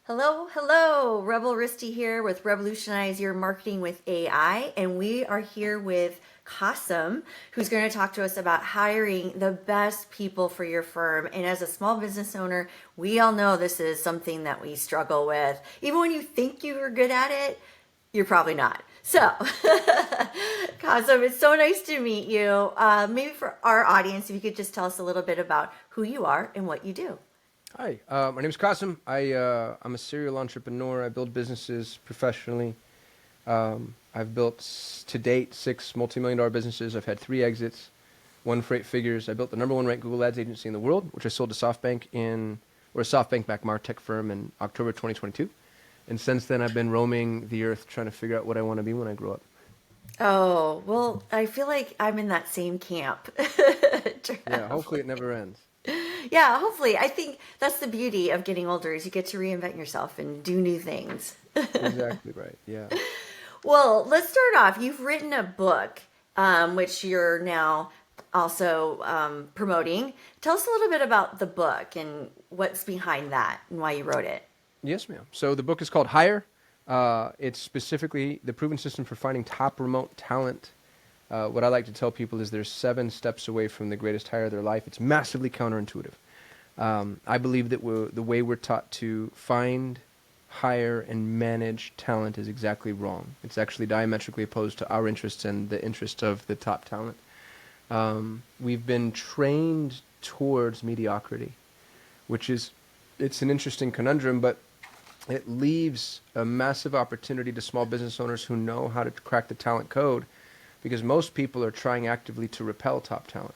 Hello, hello. Rebel Risty here with Revolutionize Your Marketing with AI, and we are here with Kasim, who's going to talk to us about hiring the best people for your firm. And as a small business owner, we all know this is something that we struggle with. Even when you think you are good at it, you're probably not. So, Kasim, it's so nice to meet you. Maybe for our audience, if you could just tell us a little bit about who you are and what you do. Hi, my name is Kasim. I'm a serial entrepreneur. I build businesses professionally. I've built to date 6 multi-million-dollar businesses. I've had 3 exits, 1 for 8 figures. I built the #1 ranked Google Ads agency in the world, which I sold to SoftBank a SoftBank-backed MarTech firm in October 2022. And since then, I've been roaming the earth trying to figure out what I want to be when I grow up. Oh, well, I feel like I'm in that same camp. Yeah, hopefully it never ends. Yeah, hopefully. I think that's the beauty of getting older is you get to reinvent yourself and do new things. Exactly right. Yeah. Well, let's start off. You've written a book, which you're now also promoting. Tell us a little bit about the book and what's behind that and why you wrote it. Yes, ma'am. So the book is called Hire. It's specifically the proven system for finding top remote talent. What I like to tell people is there's 7 steps away from the greatest hire of their life. It's massively counterintuitive. I believe that the way we're taught to find, hire, and manage talent is exactly wrong. It's actually diametrically opposed to our interests and the interest of the top talent. We've been trained towards mediocrity, it's an interesting conundrum, but it leaves a massive opportunity to small business owners who know how to crack the talent code, because most people are trying actively to repel top talent.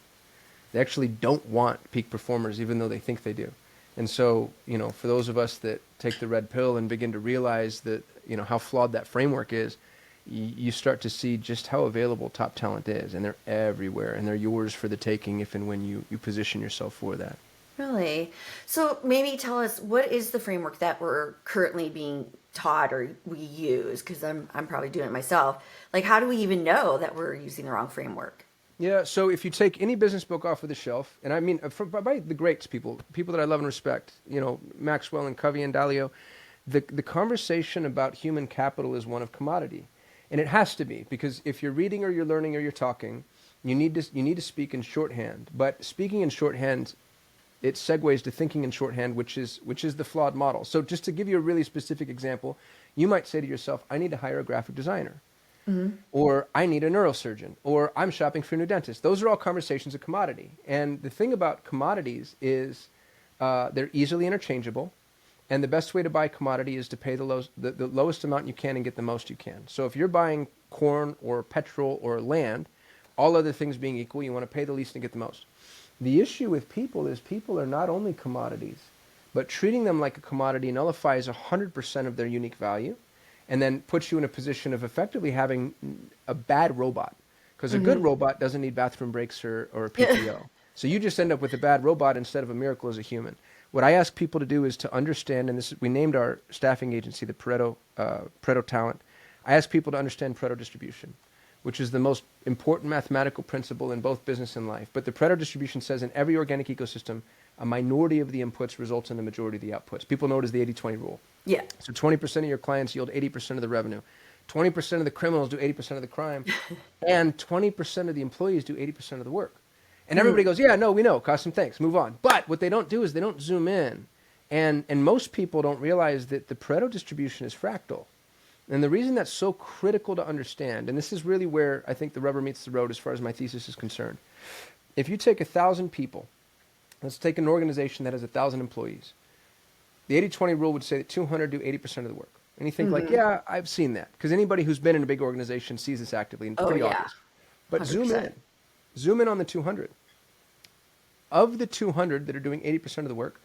They actually don't want peak performers, even though they think they do. And so, for those of us that take the red pill and begin to realize that, how flawed that framework is, you start to see just how available top talent is. And they're everywhere, and they're yours for the taking if and when you position yourself for that. Really? So maybe tell us what is the framework that we're currently being taught or we use? Because I'm probably doing it myself. Like, how do we even know that we're using the wrong framework? Yeah, so if you take any business book off of the shelf, and I mean by the greats, people that I love and respect, Maxwell and Covey and Dalio, the conversation about human capital is one of commodity, and it has to be, because if you're reading or you're learning or you're talking, you need to speak in shorthand. But speaking in shorthand, it segues to thinking in shorthand, which is the flawed model. So just to give you a really specific example, you might say to yourself, I need to hire a graphic designer. Or I need a neurosurgeon, or I'm shopping for a new dentist. Those are all conversations of commodity. And the thing about commodities is they're easily interchangeable. And the best way to buy commodity is to pay the lowest amount you can and get the most you can. So if you're buying corn or petrol or land, all other things being equal, you want to pay the least and get the most. The issue with people is people are not only commodities, but treating them like a commodity nullifies 100% of their unique value, and then puts you in a position of effectively having a bad robot. Because a good robot doesn't need bathroom breaks or a PTO. So you just end up with a bad robot instead of a miracle as a human. What I ask people to do is to understand, and we named our staffing agency the Pareto Talent. I ask people to understand Pareto distribution, which is the most important mathematical principle in both business and life. But the Pareto distribution says in every organic ecosystem, a minority of the inputs results in the majority of the outputs. People know it as the 80-20 rule. Yeah. So 20% of your clients yield 80% of the revenue. 20% of the criminals do 80% of the crime. And 20% of the employees do 80% of the work. And everybody goes, yeah, no, we know, Kasim, thanks, move on. But what they don't do is they don't zoom in. And most people don't realize that the Pareto distribution is fractal. And the reason that's so critical to understand, and this is really where I think the rubber meets the road as far as my thesis is concerned. If you take 1,000 people, let's take an organization that has 1,000 employees. The 80-20 rule would say that 200 do 80% of the work. And you think like, yeah, I've seen that. Because anybody who's been in a big organization sees this actively and pretty obvious. But 100%. Zoom in on the 200. Of the 200 that are doing 80% of the work,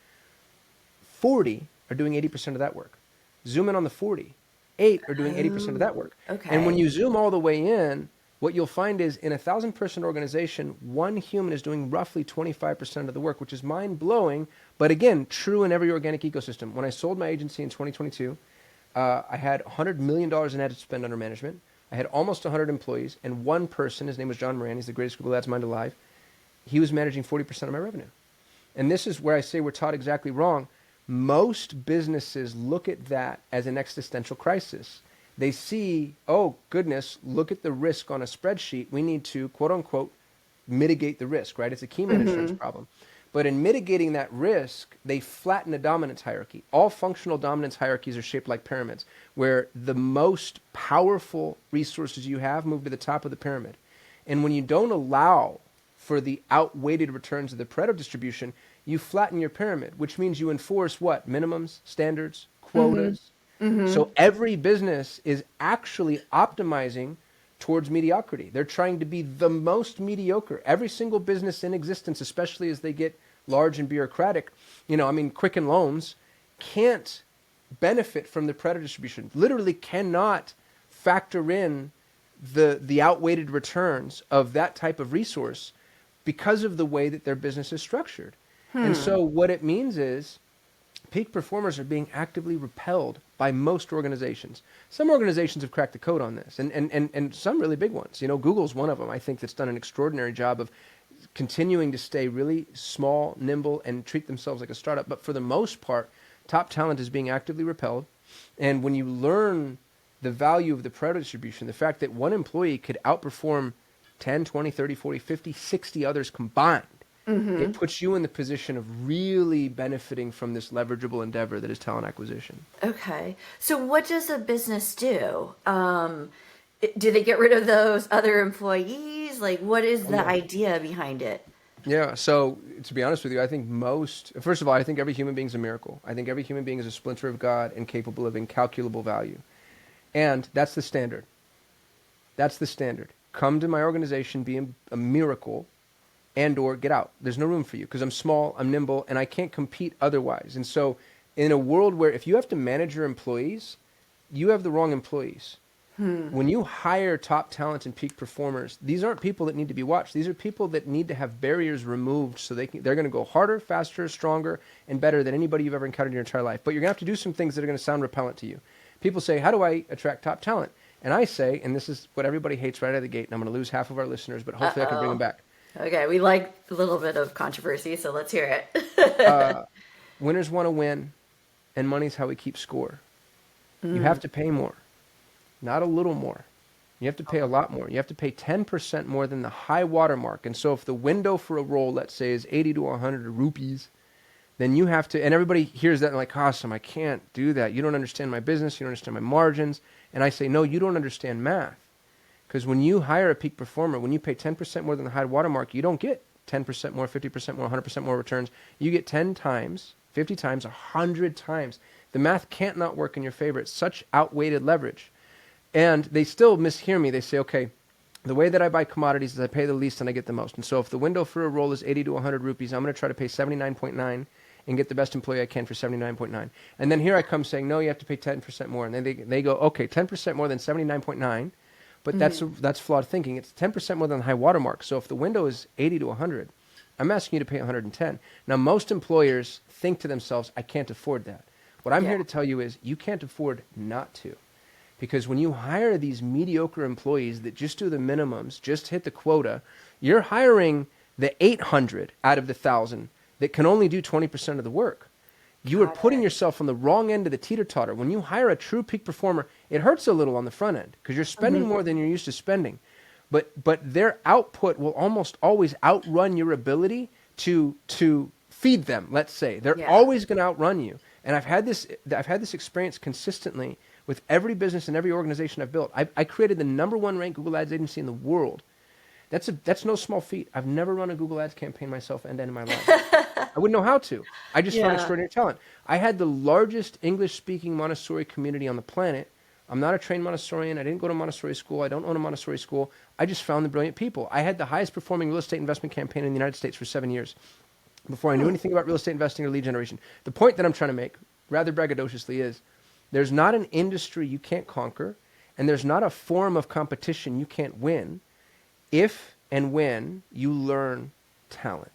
40 are doing 80% of that work. Zoom in on the 40. 8 are doing 80% of that work. Okay. And when you zoom all the way in, what you'll find is in a 1,000-person organization, one human is doing roughly 25% of the work, which is mind-blowing, but again, true in every organic ecosystem. When I sold my agency in 2022, I had $100 million in ad spend under management. I had almost 100 employees, and one person, his name was John Moran, he's the greatest Google Ads mind alive, he was managing 40% of my revenue. And this is where I say we're taught exactly wrong. Most businesses look at that as an existential crisis. They see, oh goodness, look at the risk on a spreadsheet. We need to, quote unquote, mitigate the risk, right? It's a key man insurance problem. But in mitigating that risk, they flatten the dominance hierarchy. All functional dominance hierarchies are shaped like pyramids, where the most powerful resources you have move to the top of the pyramid. And when you don't allow for the outweighted returns of the Pareto distribution, you flatten your pyramid, which means you enforce what? Minimums, standards, quotas. So every business is actually optimizing towards mediocrity. They're trying to be the most mediocre. Every single business in existence, especially as they get large and bureaucratic, Quicken Loans can't benefit from the Pareto distribution. Literally cannot factor in the outweighted returns of that type of resource because of the way that their business is structured. And so what it means is peak performers are being actively repelled by most organizations. Some organizations have cracked the code on this, and some really big ones. Google's one of them, I think, that's done an extraordinary job of continuing to stay really small, nimble, and treat themselves like a startup. But for the most part, top talent is being actively repelled. And when you learn the value of the Pareto distribution, the fact that one employee could outperform 10, 20, 30, 40, 50, 60 others combined, it puts you in the position of really benefiting from this leverageable endeavor that is talent acquisition. Okay. So what does a business do? Do they get rid of those other employees? Like, what is the idea behind it? Yeah. So to be honest with you, I think first of all, I think every human being is a miracle. I think every human being is a splinter of God and capable of incalculable value. And that's the standard. That's the standard. Come to my organization, be a miracle, and or get out. There's no room for you because I'm small, I'm nimble, and I can't compete otherwise. And so in a world where if you have to manage your employees, you have the wrong employees. When you hire top talent and peak performers, these aren't people that need to be watched. These are people that need to have barriers removed so they're going to go harder, faster, stronger, and better than anybody you've ever encountered in your entire life. But you're going to have to do some things that are going to sound repellent to you. People say, how do I attract top talent? And I say, and this is what everybody hates right out of the gate, and I'm going to lose half of our listeners, but hopefully I can bring them back. Okay, we like a little bit of controversy, so let's hear it. Winners want to win, and money's how we keep score. You have to pay more, not a little more. You have to pay a lot more. You have to pay 10% more than the high water mark. And so if the window for a role, let's say, is 80 to 100 rupees, then you have to, and everybody hears that and like, Kasim, I can't do that. You don't understand my business. You don't understand my margins. And I say, no, you don't understand math. Because when you hire a peak performer, when you pay 10% more than the high watermark, you don't get 10% more, 50% more, 100% more returns. You get 10 times, 50 times, 100 times. The math can't not work in your favor. It's such outweighted leverage. And they still mishear me. They say, okay, the way that I buy commodities is I pay the least and I get the most. And so if the window for a role is 80 to 100 rupees, I'm going to try to pay 79.9 and get the best employee I can for 79.9. And then here I come saying, no, you have to pay 10% more. And then they go, okay, 10% more than 79.9. But that's flawed thinking. It's 10% more than the high watermark. So if the window is 80 to 100, I'm asking you to pay 110. Now, most employers think to themselves, I can't afford that. What I'm here to tell you is you can't afford not to. Because when you hire these mediocre employees that just do the minimums, just hit the quota, you're hiring the 800 out of the 1,000 that can only do 20% of the work. You are putting yourself on the wrong end of the teeter-totter. When you hire a true peak performer, it hurts a little on the front end because you're spending more than you're used to spending. But their output will almost always outrun your ability to feed them, let's say. They're always going to outrun you. And I've had this experience consistently with every business and every organization I've built. I created the #1 ranked Google Ads agency in the world. That's no small feat. I've never run a Google Ads campaign myself end-to-end in my life. I wouldn't know how to. I just found extraordinary talent. I had the largest English-speaking Montessori community on the planet. I'm not a trained Montessorian. I didn't go to Montessori school. I don't own a Montessori school. I just found the brilliant people. I had the highest performing real estate investment campaign in the United States for 7 years before I knew anything about real estate investing or lead generation. The point that I'm trying to make, rather braggadociously, is there's not an industry you can't conquer, and there's not a form of competition you can't win if and when you learn talent.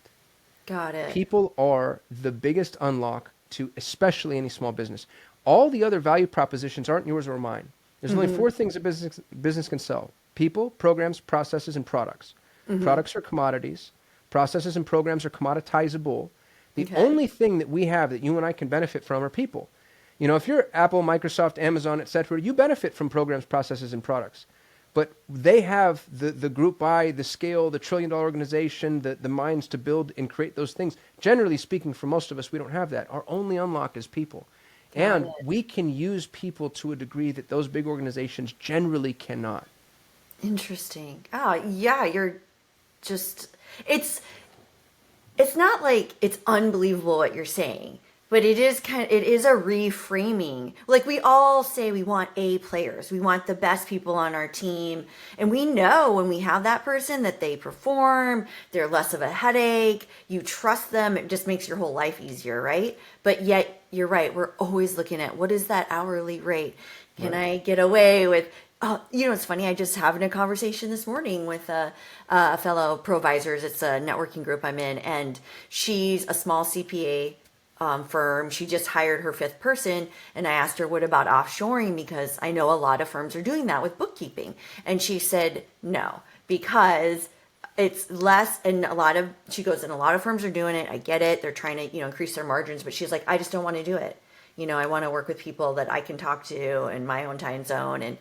Got it. People are the biggest unlock to especially any small business. All the other value propositions aren't yours or mine. There's only 4 things a business can sell: people, programs, processes, and products. Products are commodities. Processes and programs are commoditizable. The Okay. only thing that we have that you and I can benefit from are people. You know, if you're Apple, Microsoft, Amazon, etc., you benefit from programs, processes, and products. But they have the group buy, the scale, the trillion-dollar organization, the minds to build and create those things. Generally speaking, for most of us, we don't have that. Our only unlock is people. Got And it. we can use people to a degree that those big organizations generally cannot. Interesting. Oh, yeah, you're just it's not like it's unbelievable what you're saying, but it is a reframing. Like we all say we want A players. We want the best people on our team. And we know when we have that person that they perform, they're less of a headache, you trust them, it just makes your whole life easier, right? But yet you're right, we're always looking at what is that hourly rate? Can Right. I get away with it's funny. I just having a conversation this morning with a fellow provisors. It's a networking group I'm in, and she's a small CPA firm. She just hired her fifth person, and I asked her, "What about offshoring?" Because I know a lot of firms are doing that with bookkeeping, and she said no because it's less and she goes, and a lot of firms are doing it. I get it. They're trying to increase their margins, but she's like, I just don't want to do it. I want to work with people that I can talk to in my own time zone and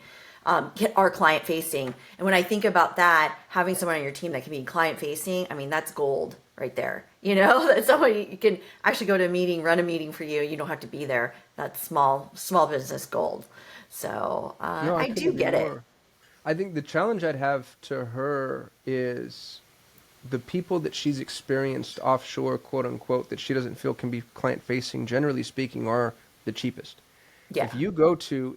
get our client facing. And when I think about that, having someone on your team that can be client facing, I mean, that's gold right there. That somebody you can actually go to a meeting, run a meeting for you. You don't have to be there. That's small business gold. So No, I I couldn't do agree get it. more. I think the challenge I'd have to her is the people that she's experienced offshore, quote unquote, that she doesn't feel can be client facing, generally speaking, are the cheapest. Yeah. If you go to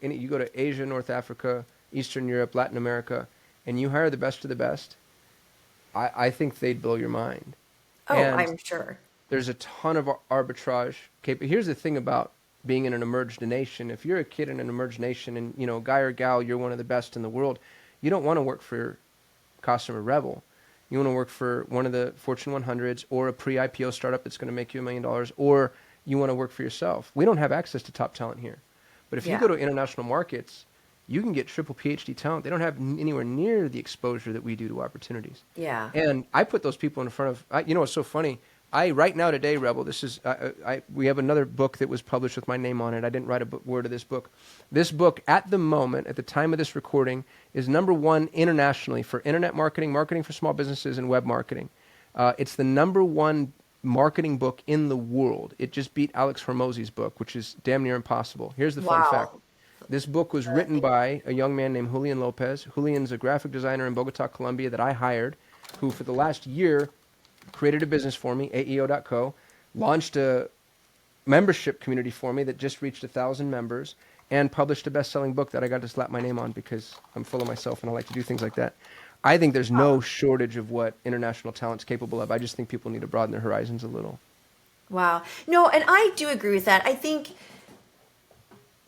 Asia, North Africa, Eastern Europe, Latin America, and you hire the best of the best, I think they'd blow your mind. Oh, And I'm sure. there's a ton of arbitrage. Here's the thing about being in an emerged nation. If you're a kid in an emerged nation and, guy or gal, you're one of the best in the world, you don't want to work for Kasim or REBL. You want to work for one of the Fortune 100s or a pre-IPO startup that's going to make you $1 million, or you want to work for yourself. We don't have access to top talent here. But if you Yeah. go to international markets, you can get triple PhD talent. They don't have anywhere near the exposure that we do to opportunities. Yeah. And I put those people in front of, it's so funny. Right now today, Rebel, we have another book that was published with my name on it. I didn't write a word of this book. This book at the moment, at the time of this recording, is #1 internationally for internet marketing, marketing for small businesses, and web marketing. It's the #1 marketing book in the world. It just beat Alex Hormozy's book, which is damn near impossible. Here's the fun fact. Wow. This book was written by a young man named Julian Lopez. Julian's a graphic designer in Bogota, Colombia that I hired, who for the last year created a business for me, AEO.co, launched a membership community for me that just reached 1,000 members, and published a best-selling book that I got to slap my name on because I'm full of myself and I like to do things like that. I think there's no shortage of what international talent's capable of. I just think people need to broaden their horizons a little. Wow. No, and I do agree with that. I think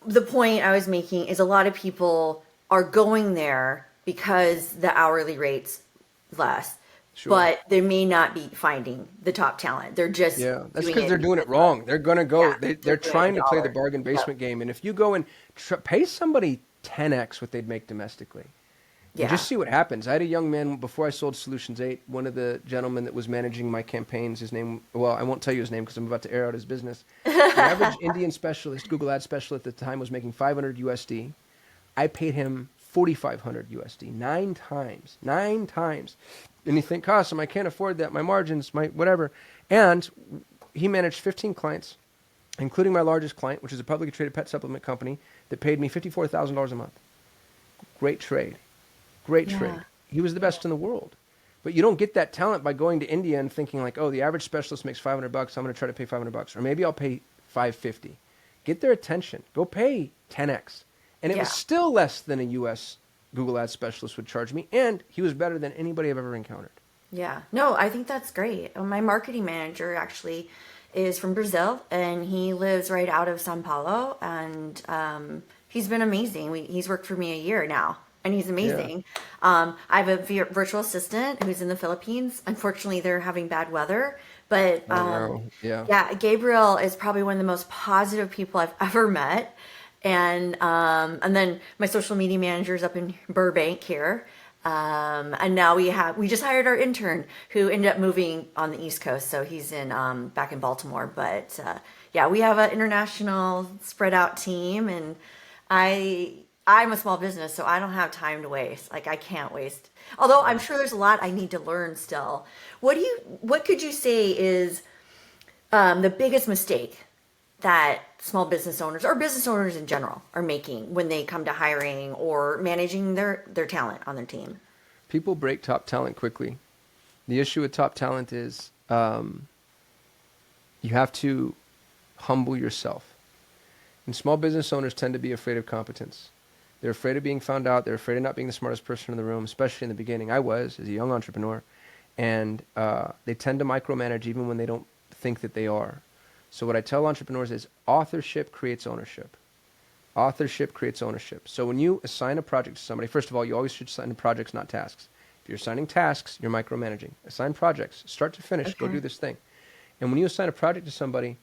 the point I was making is a lot of people are going there because the hourly rate's less, Sure. but they may not be finding the top talent. They're just Yeah, that's doing because they're doing it wrong. They're going to go, Yeah, they're they're doing it trying for to play the dollars. bargain Yep. basement game. And if you go and pay somebody 10x what they'd make domestically, and Yeah. just see what happens. I had a young man, before I sold Solutions 8, one of the gentlemen that was managing my campaigns, his name, well, I won't tell you his name because I'm about to air out his business. The average Indian specialist, Google Ad specialist at the time was making 500 USD. I paid him 4,500 USD, 9 times. And you think, Kasim, I can't afford that. My margins, my whatever. And he managed 15 clients, including my largest client, which is a publicly traded pet supplement company that paid me $54,000 a month. Great trade. Great Yeah. trade. He was the best in the world. But you don't get that talent by going to India and thinking like, oh, the average specialist makes $500. I'm going to try to pay $500, or maybe I'll pay $550. Get their attention. Go pay 10x. And it was Yeah. still less than a U.S. Google Ads specialist would charge me, and he was better than anybody I've ever encountered. Yeah. No, I think that's great. My marketing manager actually is from Brazil and he lives right out of Sao Paulo, and he's been amazing. He's worked for me a year now and he's amazing. I have a virtual assistant who's in the Philippines. Unfortunately, they're having bad weather, but Oh, no. Yeah. yeah, Gabriel is probably one of the most positive people I've ever met. And then my social media manager is up in Burbank here. And now we just hired our intern who ended up moving on the East Coast. So he's in, back in Baltimore. But, yeah, we have an international spread out team, and I'm a small business, so I don't have time to waste. Like, I can't waste. Although I'm sure there's a lot I need to learn still. What could you say is, the biggest mistake that small business owners or business owners in general are making when they come to hiring or managing their talent on their team? People break top talent quickly. The issue with top talent is you have to humble yourself. And small business owners tend to be afraid of competence. They're afraid of being found out. They're afraid of not being the smartest person in the room, especially in the beginning. I was, as a young entrepreneur. And they tend to micromanage even when they don't think that they are. So what I tell entrepreneurs is authorship creates ownership. Authorship creates ownership. So when you assign a project to somebody, first of all, you always should assign projects, not tasks. If you're assigning tasks, you're micromanaging. Assign projects, start to finish, go do this thing. And when you assign a project to somebody,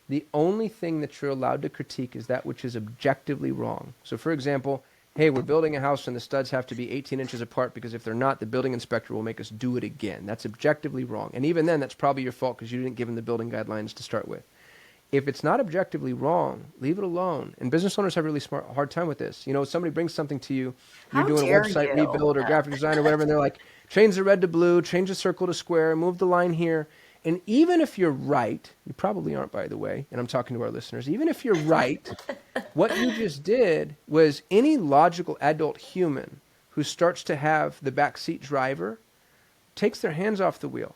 the only thing that you're allowed to critique is that which is objectively wrong. So for example, hey, we're building a house and the studs have to be 18 inches apart because if they're not, the building inspector will make us do it again. That's objectively wrong. And even then, that's probably your fault because you didn't give them the building guidelines to start with. If it's not objectively wrong, leave it alone. And business owners have a really hard time with this. You know, somebody brings something to you, you're How doing a dare website you? rebuild or graphic design or whatever, and they're like, change the red to blue, change the circle to square, move the line here. And even if you're right, you probably aren't, by the way, and I'm talking to our listeners, even if you're right, what you just did was any logical adult human who starts to have the backseat driver takes their hands off the wheel,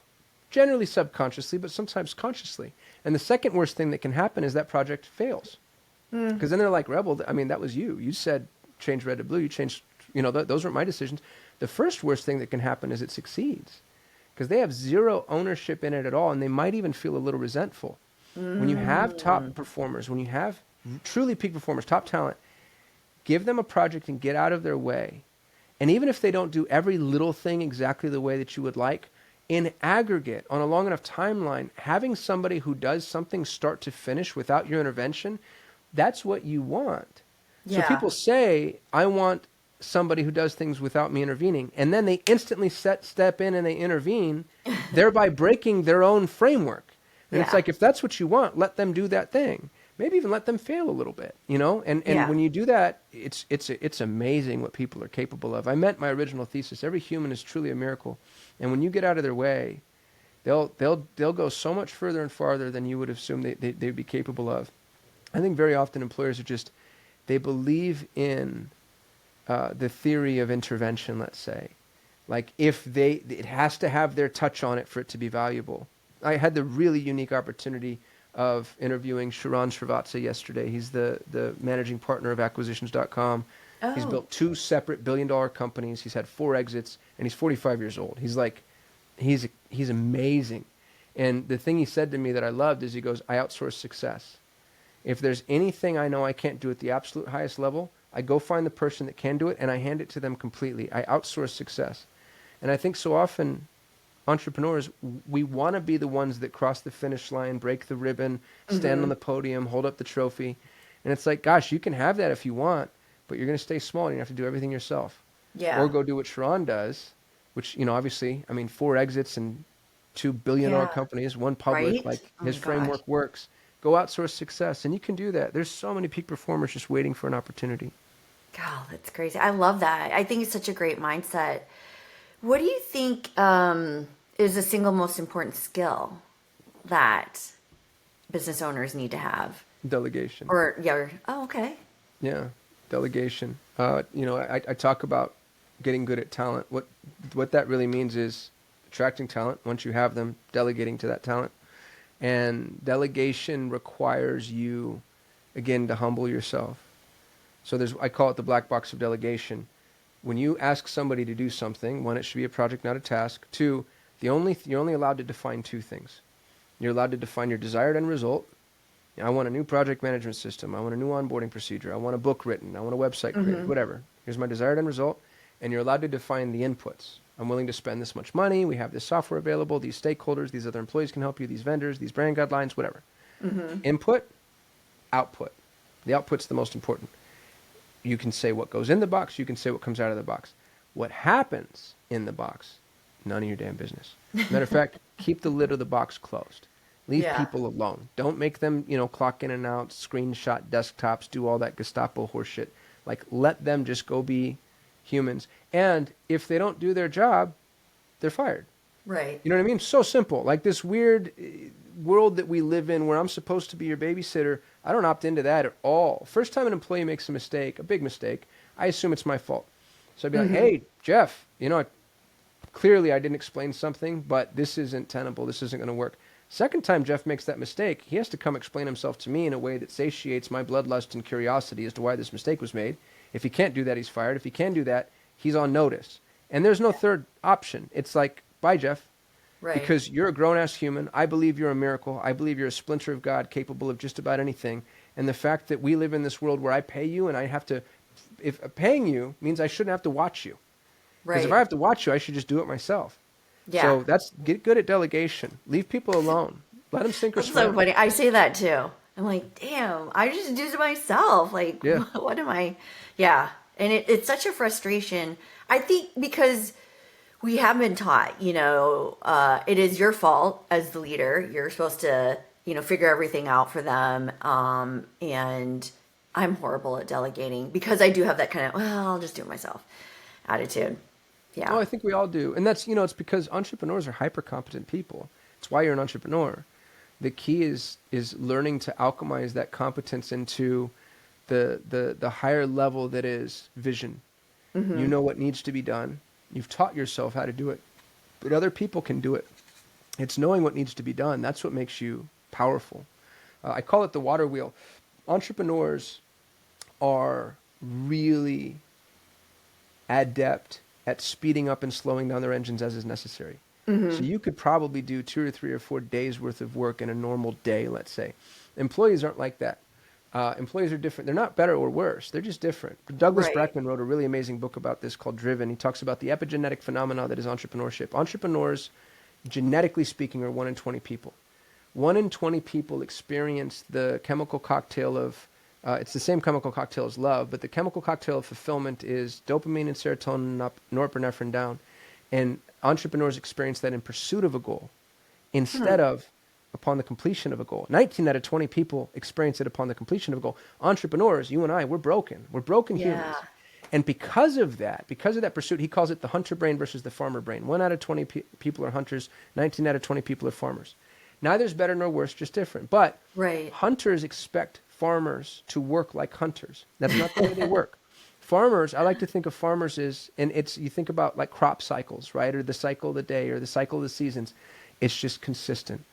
generally subconsciously, but sometimes consciously. And the second worst thing that can happen is that project fails. Because then they're like, Rebel, I mean, that was you. You said change red to blue. You changed, those weren't my decisions. The first worst thing that can happen is it succeeds. Because they have zero ownership in it at all, and they might even feel a little resentful. When you have top performers, when you have truly peak performers, top talent, give them a project and get out of their way. And even if they don't do every little thing exactly the way that you would like, in aggregate, on a long enough timeline, having somebody who does something start to finish without your intervention, that's what you want. So people say, I want somebody who does things without me intervening, and then they instantly step in and they intervene, thereby breaking their own framework. And it's like, if that's what you want, let them do that thing. Maybe even let them fail a little bit, And when you do that, it's amazing what people are capable of. I meant my original thesis. Every human is truly a miracle. And when you get out of their way, they'll go so much further and farther than you would assume they'd be capable of. I think very often employers they believe in the theory of intervention, let's say. Like it has to have their touch on it for it to be valuable. I had the really unique opportunity of interviewing Sharon Srivatsa yesterday. He's the managing partner of acquisitions.com. Oh. He's built 2 separate billion-dollar companies. He's had 4 exits, and he's 45 years old. He's amazing. And the thing he said to me that I loved is he goes, I outsource success. If there's anything I know I can't do at the absolute highest level, I go find the person that can do it, and I hand it to them completely. I outsource success. And I think so often entrepreneurs, we want to be the ones that cross the finish line, break the ribbon, stand on the podium, hold up the trophy. And it's like, gosh, you can have that if you want, but you're going to stay small and you have to do everything yourself. Yeah. Or go do what Sharon does, which, obviously, 4 exits and 2 billion-dollar companies, 1 public, Right? Oh his my framework gosh. works. Go outsource success, and you can do that. There's so many peak performers just waiting for an opportunity. God, that's crazy. I love that. I think it's such a great mindset. What do you think is the single most important skill that business owners need to have? Delegation. Oh, okay. Yeah, delegation. I talk about getting good at talent. What that really means is attracting talent. Once you have them, delegating to that talent. And delegation requires you, again, to humble yourself. So I call it the black box of delegation. When you ask somebody to do something, 1, it should be a project, not a task. 2, you're only allowed to define 2 things. You're allowed to define your desired end result. I want a new project management system. I want a new onboarding procedure. I want a book written. I want a website created, whatever. Here's my desired end result. And you're allowed to define the inputs. I'm willing to spend this much money. We have this software available. These stakeholders, these other employees can help you. These vendors, these brand guidelines, whatever. Input, output. The output's the most important. You can say what goes in the box. You can say what comes out of the box. What happens in the box, none of your damn business. Matter of fact, keep the lid of the box closed. Leave Yeah. people alone. Don't make them, clock in and out, screenshot desktops, do all that Gestapo horseshit. Like, let them just go be humans. And if they don't do their job, they're fired. Right. You know what I mean? So simple. Like this weird world that we live in where I'm supposed to be your babysitter, I don't opt into that at all. First time an employee makes a mistake, a big mistake, I assume it's my fault. So I'd be like, hey, Jeff, clearly I didn't explain something, but this isn't tenable. This isn't going to work. Second time Jeff makes that mistake, he has to come explain himself to me in a way that satiates my bloodlust and curiosity as to why this mistake was made. If he can't do that, he's fired. If he can do that, he's on notice. And there's no third option. It's like, bye, Jeff. Right. Because you're a grown-ass human. I believe you're a miracle. I believe you're a splinter of God capable of just about anything. And the fact that we live in this world where I pay you and I have to, if paying you means I shouldn't have to watch you. Because if I have to watch you, I should just do it myself. Yeah. So get good at delegation. Leave people alone. Let them sink or That's swim. so funny. I say that too. I'm like, damn, I just do it myself. Like, Yeah. what am I? Yeah. And it's such a frustration. I think because we have been taught, it is your fault as the leader. You're supposed to, figure everything out for them. And I'm horrible at delegating because I do have that kind of, well, I'll just do it myself attitude. Yeah. Oh, I think we all do. And that's, it's because entrepreneurs are hyper competent people. It's why you're an entrepreneur. The key is learning to alchemize that competence into the higher level that is vision. You know what needs to be done. You've taught yourself how to do it, but other people can do it. It's knowing what needs to be done. That's what makes you powerful. I call it the water wheel. Entrepreneurs are really adept at speeding up and slowing down their engines as is necessary. So you could probably do 2 or 3 or 4 days worth of work in a normal day, let's say. Employees aren't like that. Employees are different. They're not better or worse. They're just different. Douglas Right. Brackman wrote a really amazing book about this called Driven. He talks about the epigenetic phenomena that is entrepreneurship. Entrepreneurs, genetically speaking, are 1 in 20 people. 1 in 20 people experience the chemical cocktail of, it's the same chemical cocktail as love, but the chemical cocktail of fulfillment is dopamine and serotonin up, norepinephrine down. And entrepreneurs experience that in pursuit of a goal instead of upon the completion of a goal. 19 out of 20 people experience it upon the completion of a goal. Entrepreneurs, you and I, we're broken. We're broken humans. And because of that pursuit, he calls it the hunter brain versus the farmer brain. 1 out of 20 people are hunters, 19 out of 20 people are farmers. Neither's better nor worse, just different. But Right. hunters expect farmers to work like hunters. That's not the way they work. Farmers, I like to think of farmers as, and you think about like crop cycles, right? Or the cycle of the day or the cycle of the seasons. It's just consistent.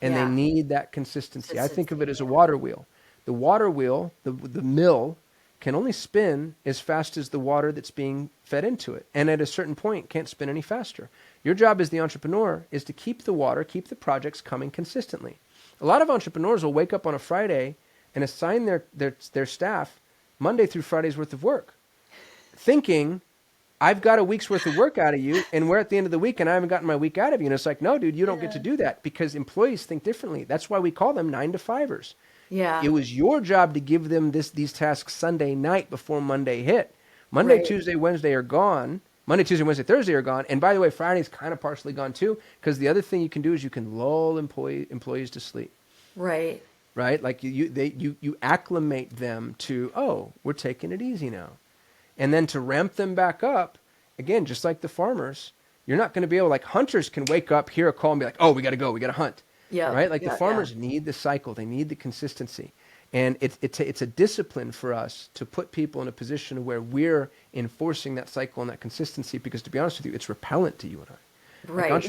And they need that consistency. I think of it as a water wheel. The water wheel, the mill, can only spin as fast as the water that's being fed into it. And at a certain point, can't spin any faster. Your job as the entrepreneur is to keep the water, keep the projects coming consistently. A lot of entrepreneurs will wake up on a Friday and assign their staff Monday through Friday's worth of work, thinking, I've got a week's worth of work out of you, and we're at the end of the week, and I haven't gotten my week out of you. And it's like, no, dude, you don't get to do that, because employees think differently. That's why we call them 9-to-5ers. Yeah. It was your job to give them these tasks Sunday night before Monday hit. Monday, Right. Tuesday, Wednesday are gone. Monday, Tuesday, Wednesday, Thursday are gone. And by the way, Friday's kind of partially gone too, because the other thing you can do is you can lull employees to sleep. Right. Right? Like you acclimate them to, oh, we're taking it easy now. And then to ramp them back up, again, just like the farmers, you're not going to be able, like hunters can wake up, hear a call and be like, oh, we got to go, we got to hunt. Yeah. Right? Like the Yeah, farmers need the cycle. They need the consistency. And it's a discipline for us to put people in a position where we're enforcing that cycle and that consistency, because to be honest with you, it's repellent to you and I. Right. Like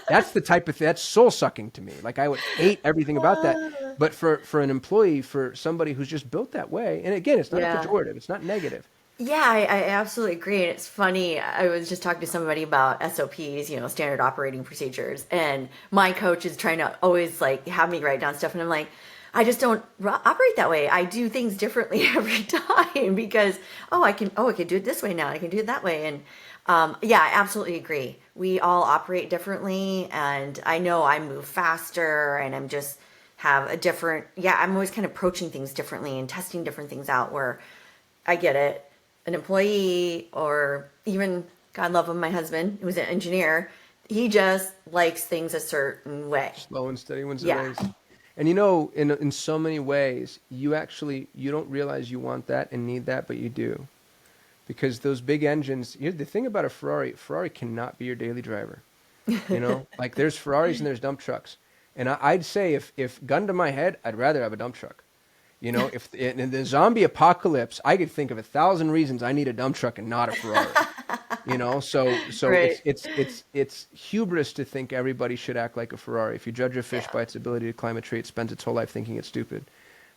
that's the type of thing, that's soul sucking to me. Like I would hate everything about that. But for an employee, for somebody who's just built that way, and again, it's not a pejorative, it's not negative. Yeah, I absolutely agree. And it's funny. I was just talking to somebody about SOPs, standard operating procedures. And my coach is trying to always like have me write down stuff. And I'm like, I just don't operate that way. I do things differently every time because, I can do it this way now. I can do it that way. And yeah, I absolutely agree. We all operate differently. And I know I move faster and I'm just have a different, I'm always kind of approaching things differently and testing different things out where I get it. an employee, or even, God love him, my husband, who was an engineer, he just likes things a certain way. Slow and steady wins the Yeah. race. And you know, in so many ways, you don't realize you want that and need that, but you do. Because those big engines, the thing about a Ferrari cannot be your daily driver. You know, like there's Ferraris and there's dump trucks. And I'd say if gun to my head, I'd rather have a dump truck. You know, if in the zombie apocalypse, I could think of 1,000 reasons I need a dump truck and not a Ferrari. You know, so Right. it's hubris to think everybody should act like a Ferrari. If you judge a fish Yeah. by its ability to climb a tree, it spends its whole life thinking it's stupid.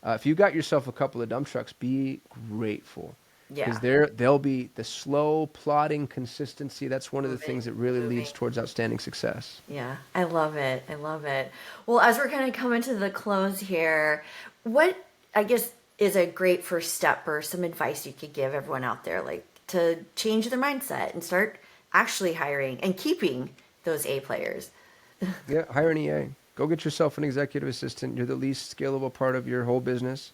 If you got yourself a couple of dump trucks, be grateful. Because Yeah. they'll be the slow, plodding consistency. That's one of the Moving, things that really moving. leads towards outstanding success. Yeah, I love it. I love it. Well, as we're kind of coming to the close here, what I guess is a great first step or some advice you could give everyone out there, like to change their mindset and start actually hiring and keeping those A players? Yeah, hire an EA. Go get yourself an executive assistant. You're the least scalable part of your whole business.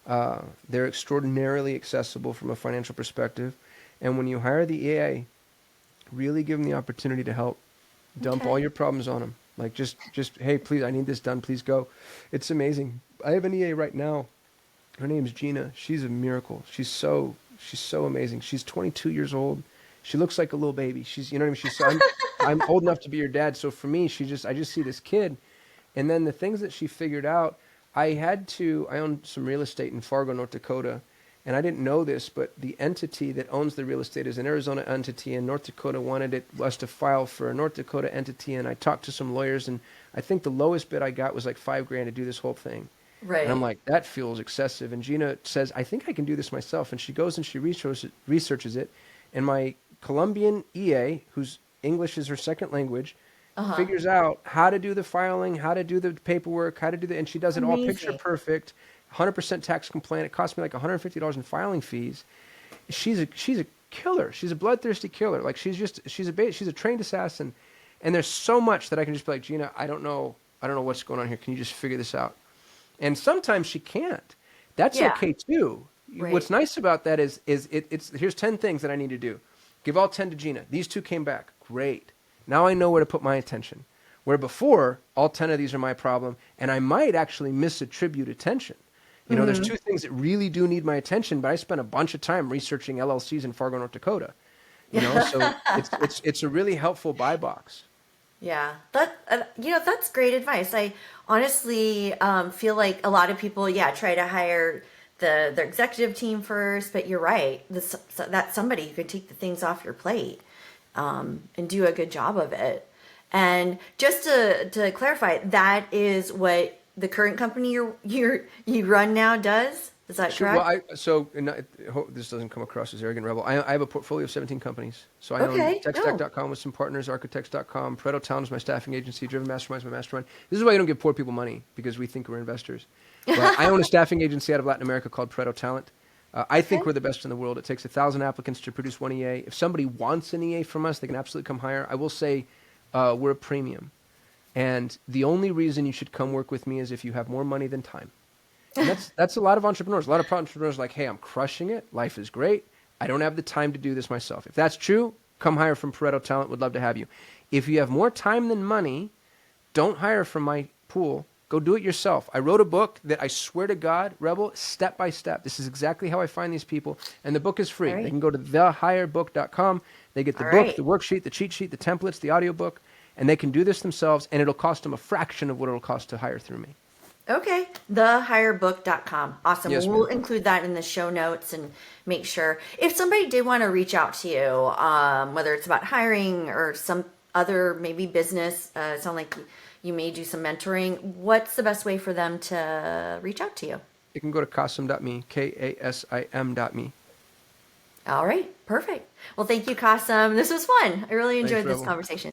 They're extraordinarily accessible from a financial perspective. And when you hire the EA, really give them the opportunity to help. Dump Okay. all your problems on them. Like just hey, please, I need this done. Please go. It's amazing. I have an EA right now. Her name's Gina. She's a miracle. She's so amazing. She's 22 years old. She looks like a little baby. She's, you know what I mean? I'm old enough to be your dad. So for me, I just see this kid. And then the things that she figured out, I own some real estate in Fargo, North Dakota. And I didn't know this, but the entity that owns the real estate is an Arizona entity, and North Dakota wanted us to file for a North Dakota entity. And I talked to some lawyers, and I think the lowest bid I got was like $5,000 to do this whole thing. And I'm Right. like, that feels excessive. And Gina says, I think I can do this myself. And she goes and she researches it. And my Colombian EA, whose English is her second language, Uh-huh. figures out how to do the filing, how to do the paperwork, and she does it all picture Amazing. perfect, 100% tax compliant. It cost me like $150 in filing fees. She's a killer. She's a bloodthirsty killer. Like she's a trained assassin. And there's so much that I can just be like, Gina, I don't know what's going on here. Can you just figure this out? And sometimes she can't. That's Yeah. okay too. What's Right. nice about that is it's here's 10 things that I need to do. Give all 10 to Gina. These 2 came back. Great. Now I know where to put my attention. Where before, all 10 of these are my problem, and I might actually misattribute attention. You know, there's Hmm. 2 things that really do need my attention, but I spent a bunch of time researching LLCs in Fargo, North Dakota. You know, so it's a really helpful buy box. Yeah, that's great advice. I honestly feel like a lot of people, yeah, try to hire the executive team first, but you're right. That's somebody who could take the things off your plate and do a good job of it. And just to clarify, that is what the current company you run now does. Is that Sure. correct? Hope this doesn't come across as arrogant rebel. I have a portfolio of 17 companies. So I own Okay. Oh, techstack.com with some partners, architects.com, Pareto Talent is my staffing agency, Driven Mastermind is my mastermind. This is why you don't give poor people money, because we think we're investors. But I own a staffing agency out of Latin America called Pareto Talent. I think okay. we're the best in the world. It takes 1,000 applicants to produce one EA. If somebody wants an EA from us, they can absolutely come hire. I will say we're a premium. And the only reason you should come work with me is if you have more money than time. And that's a lot of entrepreneurs. A lot of entrepreneurs are like, hey, I'm crushing it. Life is great. I don't have the time to do this myself. If that's true, come hire from Pareto Talent. Would love to have you. If you have more time than money, don't hire from my pool. Go do it yourself. I wrote a book that I swear to God, Rebel, step by step. This is exactly how I find these people. And the book is free. All They right. can go to thehirebook.com. They get the All book, right. the worksheet, the cheat sheet, the templates, the audiobook, and they can do this themselves, and it'll cost them a fraction of what it'll cost to hire through me. Okay, thehirebook.com. Awesome. Yes, We'll ma'am. include that in the show notes and make sure if somebody did want to reach out to you, whether it's about hiring or some other maybe business, sound like you may do some mentoring. What's the best way for them to reach out to you? You can go to kasim.me, Kasim.me. All right, perfect. Well, thank you, Kasim. This was fun. I really Thanks, enjoyed this Rebel. conversation.